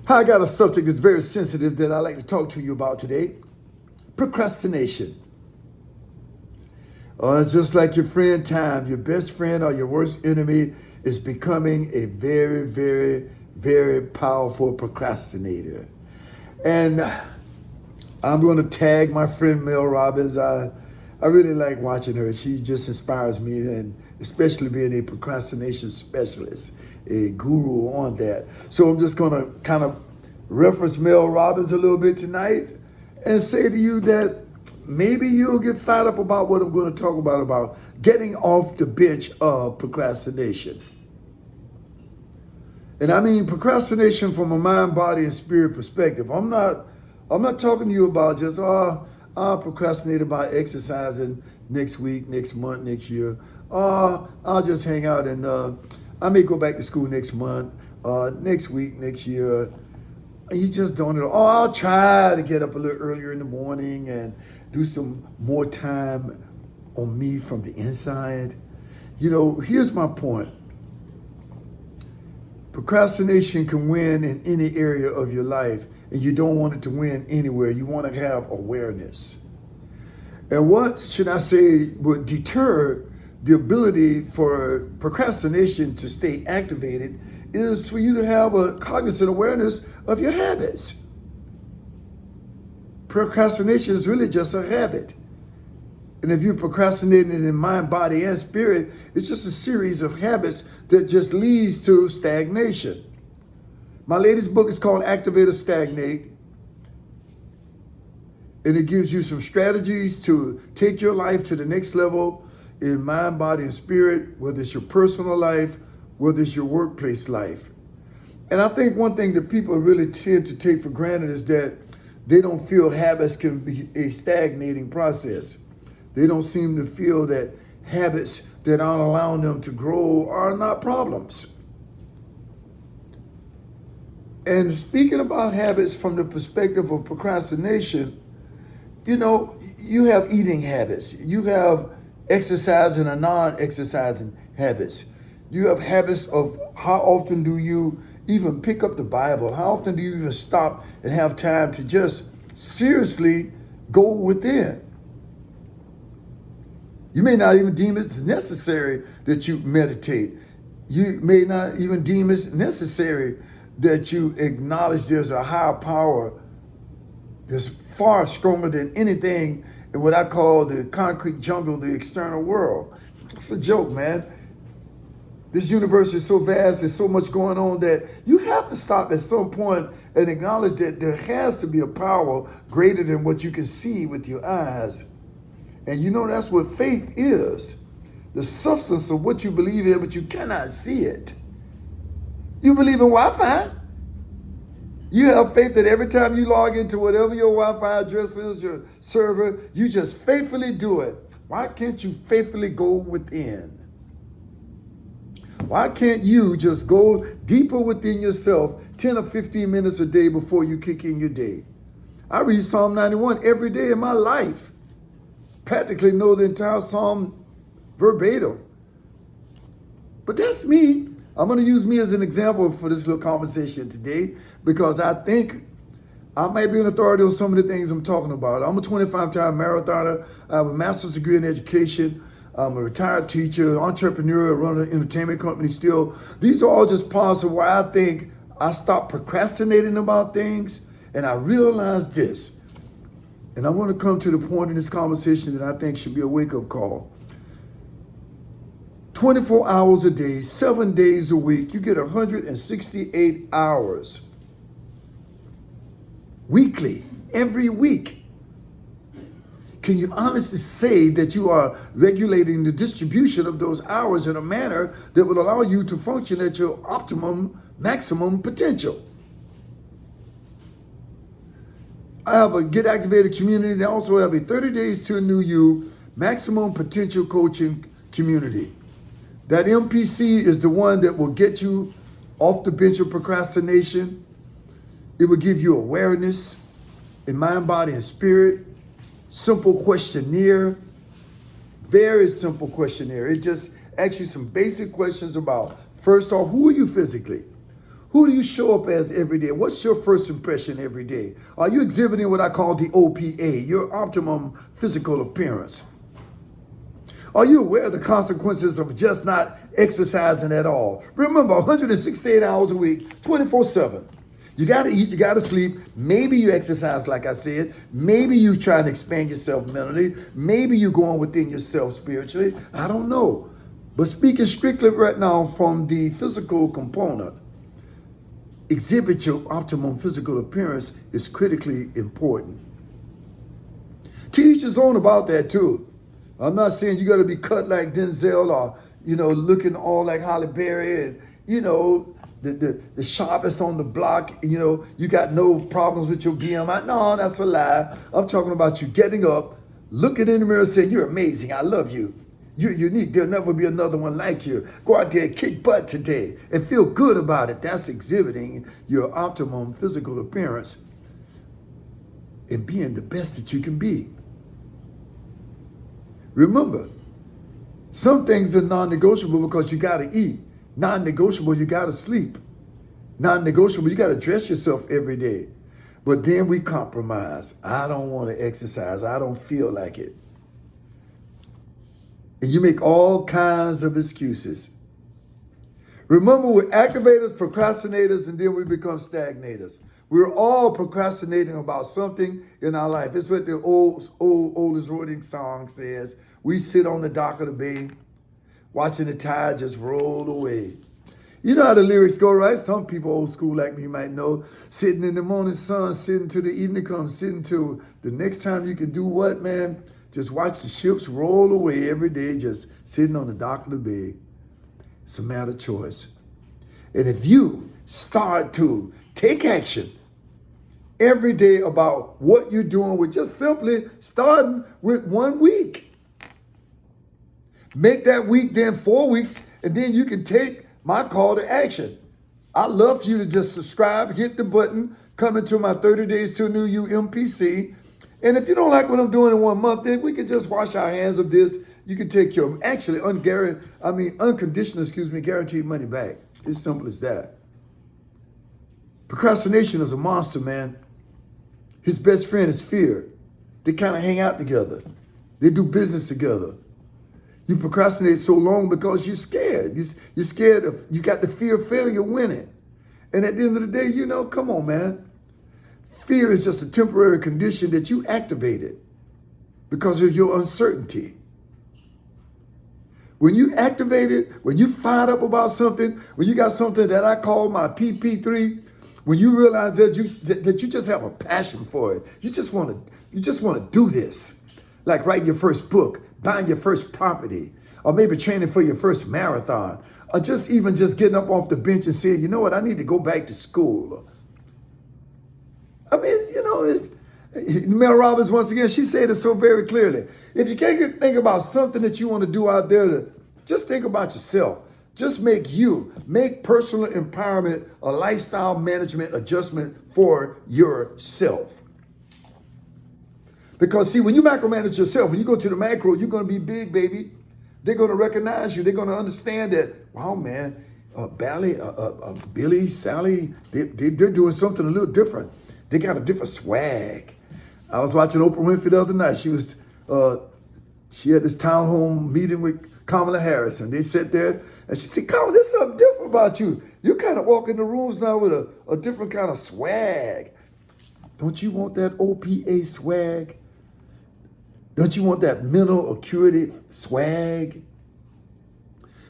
I got a subject that's very sensitive that I'd like to talk to you about today. Procrastination. It's just like your friend time, your best friend or your worst enemy is becoming a very, very, very powerful procrastinator. And I'm going to tag my friend Mel Robbins. I really like watching her. She just inspires me, and especially being a procrastination specialist, a guru on that. So I'm just going to kind of reference Mel Robbins a little bit tonight and say to you that maybe you'll get fired up about what I'm going to talk about getting off the bench of procrastination. And I mean procrastination from a mind, body, and spirit perspective. I'm not talking to you about just, I'll procrastinate about exercising next week, next month, next year. I'll just hang out and I may go back to school next month, next week, next year. You just don't know. I'll try to get up a little earlier in the morning and do some more time on me from the inside. You know, here's my point. Procrastination can win in any area of your life, and you don't want it to win anywhere. You want to have awareness. And what should I say would deter the ability for procrastination to stay activated is for you to have a cognizant awareness of your habits. Procrastination is really just a habit. And if you're procrastinating in mind, body, and spirit, it's just a series of habits that just leads to stagnation. My latest book is called Activate or Stagnate. And it gives you some strategies to take your life to the next level in mind, body, and spirit, whether it's your personal life, whether it's your workplace life. And I think one thing that people really tend to take for granted is that they don't feel habits can be a stagnating process. They don't seem to feel that habits that aren't allowing them to grow are not problems. And speaking about habits from the perspective of procrastination, you know, you have eating habits. You have exercising and non-exercising habits. You have habits of how often do you even pick up the Bible? How often do you even stop and have time to just seriously go within? You may not even deem it necessary that you meditate. You may not even deem it necessary that you acknowledge there's a higher power that's far stronger than anything in what I call the concrete jungle, the external world. It's a joke, man. This universe is so vast, there's so much going on that you have to stop at some point and acknowledge that there has to be a power greater than what you can see with your eyes. And you know that's what faith is. The substance of what you believe in, but you cannot see it. You believe in Wi-Fi. You have faith that every time you log into whatever your Wi-Fi address is, your server, you just faithfully do it. Why can't you faithfully go within? Why can't you just go deeper within yourself 10 or 15 minutes a day before you kick in your day? I read Psalm 91 every day in my life. Practically know the entire Psalm verbatim. But that's me. I'm going to use me as an example for this little conversation today because I think I might be an authority on some of the things I'm talking about. I'm a 25-time marathoner. I have a master's degree in education. I'm a retired teacher, entrepreneur, I run an entertainment company still. These are all just parts of why I think I stopped procrastinating about things and I realized this. And I want to come to the point in this conversation that I think should be a wake-up call. 24 hours a day, 7 days a week, you get 168 hours. Weekly, every week. Can you honestly say that you are regulating the distribution of those hours in a manner that would allow you to function at your optimum, maximum potential? I have a Get Activated community, and I also have a 30 Days to a New You Maximum Potential Coaching community. That MPC is the one that will get you off the bench of procrastination. It will give you awareness in mind, body, and spirit. Simple questionnaire, very simple questionnaire. It just asks you some basic questions about, first off, who are you physically? Who do you show up as every day? What's your first impression every day? Are you exhibiting what I call the OPA, your optimum physical appearance? Are you aware of the consequences of just not exercising at all? Remember, 168 hours a week, 24/7. You got to eat, you got to sleep. Maybe you exercise, like I said. Maybe you try to expand yourself mentally. Maybe you're going within yourself spiritually. I don't know. But speaking strictly right now from the physical component, exhibit your optimum physical appearance is critically important. To each his own about that too. I'm not saying you got to be cut like Denzel or, looking all like Halle Berry and, the sharpest on the block, you got no problems with your BMI. No, that's a lie. I'm talking about you getting up, looking in the mirror, saying, you're amazing. I love you. You're unique. There'll never be another one like you. Go out there and kick butt today and feel good about it. That's exhibiting your optimum physical appearance and being the best that you can be. Remember, some things are non-negotiable because you got to eat. Non-negotiable, you got to sleep. Non-negotiable, you got to dress yourself every day. But then we compromise. I don't want to exercise. I don't feel like it. And you make all kinds of excuses. Remember, we're activators, procrastinators, and then we become stagnators. We're all procrastinating about something in our life. It's what the oldest writing song says. We sit on the dock of the bay, watching the tide just roll away. You know how the lyrics go, right? Some people old school like me might know. Sitting in the morning sun, sitting till the evening comes, sitting till the next time you can do what, man? Just watch the ships roll away every day, just sitting on the dock of the bay. It's a matter of choice. And if you start to take action every day about what you're doing with just simply starting with 1 week. Make that week then 4 weeks, and then you can take my call to action. I'd love for you to just subscribe, hit the button, come into my 30 Days to a New You MPC. And if you don't like what I'm doing in 1 month, then we can just wash our hands of this. You can take your unconditional, guaranteed money back. It's simple as that. Procrastination is a monster, man. His best friend is fear. They kind of hang out together. They do business together. You procrastinate so long because you're scared. You're scared of, you got the fear of failure winning. And at the end of the day, come on, man. Fear is just a temporary condition that you activated because of your uncertainty. When you activate it, when you fired up about something, when you got something that I call my PP3, when you realize that you just have a passion for it, you just want to do this, like writing your first book, buying your first property, or maybe training for your first marathon, or just getting up off the bench and saying, you know what, I need to go back to school. I mean, it's Mel Robbins, once again, she said it so very clearly. If you can't think about something that you want to do out there, just think about yourself. Just make personal empowerment a lifestyle management adjustment for yourself. Because see, when you macromanage yourself, when you go to the macro, you're going to be big, baby. They're going to recognize you. They're going to understand that, wow, man, Billy, Sally, they're doing something a little different. They got a different swag. I was watching Oprah Winfrey the other night. She had this town home meeting with Kamala Harris, and they sat there, and she said, Kamala, there's something different about you. You kind of walk in the rooms now with a different kind of swag. Don't you want that OPA swag? Don't you want that mental acuity swag?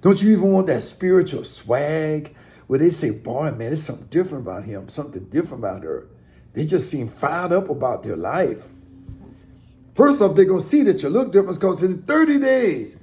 Don't you even want that spiritual swag where they say, boy, man, there's something different about him, something different about her. They just seem fired up about their life. First off, they're going to see that you look different because in 30 days,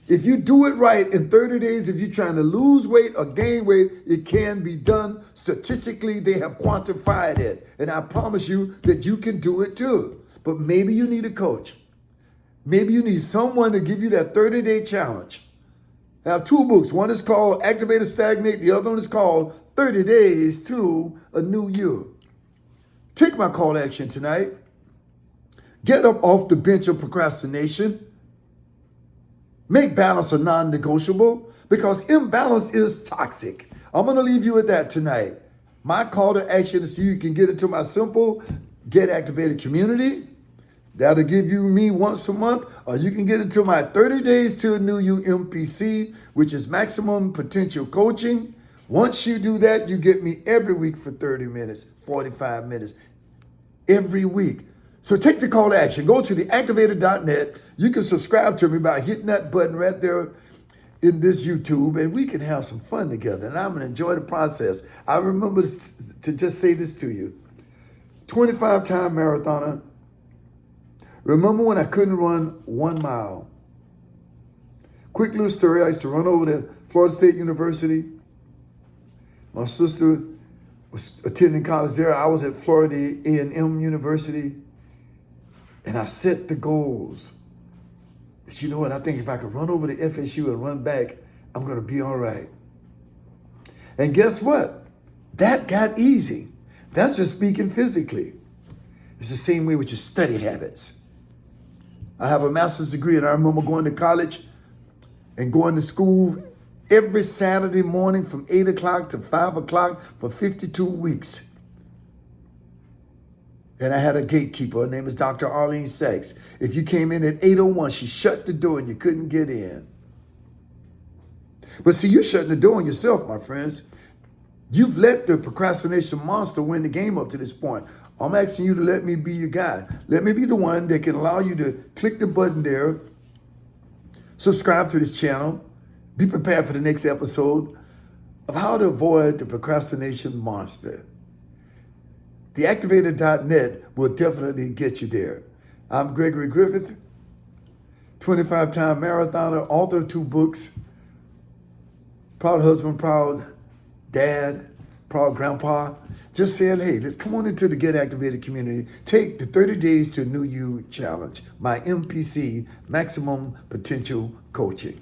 if you do it right, in 30 days, if you're trying to lose weight or gain weight, it can be done. Statistically, they have quantified it. And I promise you that you can do it too. But maybe you need a coach. Maybe you need someone to give you that 30-day challenge. I have 2 books. One is called Activate or Stagnate. The other one is called 30 Days to a New You. Take my call to action tonight. Get up off the bench of procrastination. Make balance a non-negotiable because imbalance is toxic. I'm going to leave you with that tonight. My call to action is so you can get into my simple Get Activated community. That'll give you me once a month, or you can get into my 30 Days to a New You MPC, which is Maximum Potential Coaching. Once you do that, you get me every week for 30 minutes, 45 minutes, every week. So take the call to action. Go to theactivator.net. You can subscribe to me by hitting that button right there in this YouTube, and we can have some fun together, and I'm going to enjoy the process. I remember to just say this to you. 25-time marathoner. Remember when I couldn't run 1 mile? Quick little story. I used to run over to Florida State University. My sister was attending college there. I was at Florida A&M University. And I set the goals. But you know what? I think if I could run over to FSU and run back, I'm going to be all right. And guess what? That got easy. That's just speaking physically. It's the same way with your study habits. I have a master's degree, and I remember going to college and going to school every Saturday morning from 8 o'clock to 5 o'clock for 52 weeks. And I had a gatekeeper. Her name is Dr. Arlene Sachs. If you came in at 8:01, she shut the door and you couldn't get in. But see, you're shutting the door on yourself, my friends. You've let the procrastination monster win the game up to this point. I'm asking you to let me be your guide. Let me be the one that can allow you to click the button there, subscribe to this channel, be prepared for the next episode of how to avoid the procrastination monster. Theactivator.net will definitely get you there. I'm Gregory Griffith, 25-time marathoner, author of 2 books, proud husband, proud dad, proud grandpa. Just saying, hey, let's come on into the Get Activated community. Take the 30 Days to New You challenge, my MPC, Maximum Potential Coaching.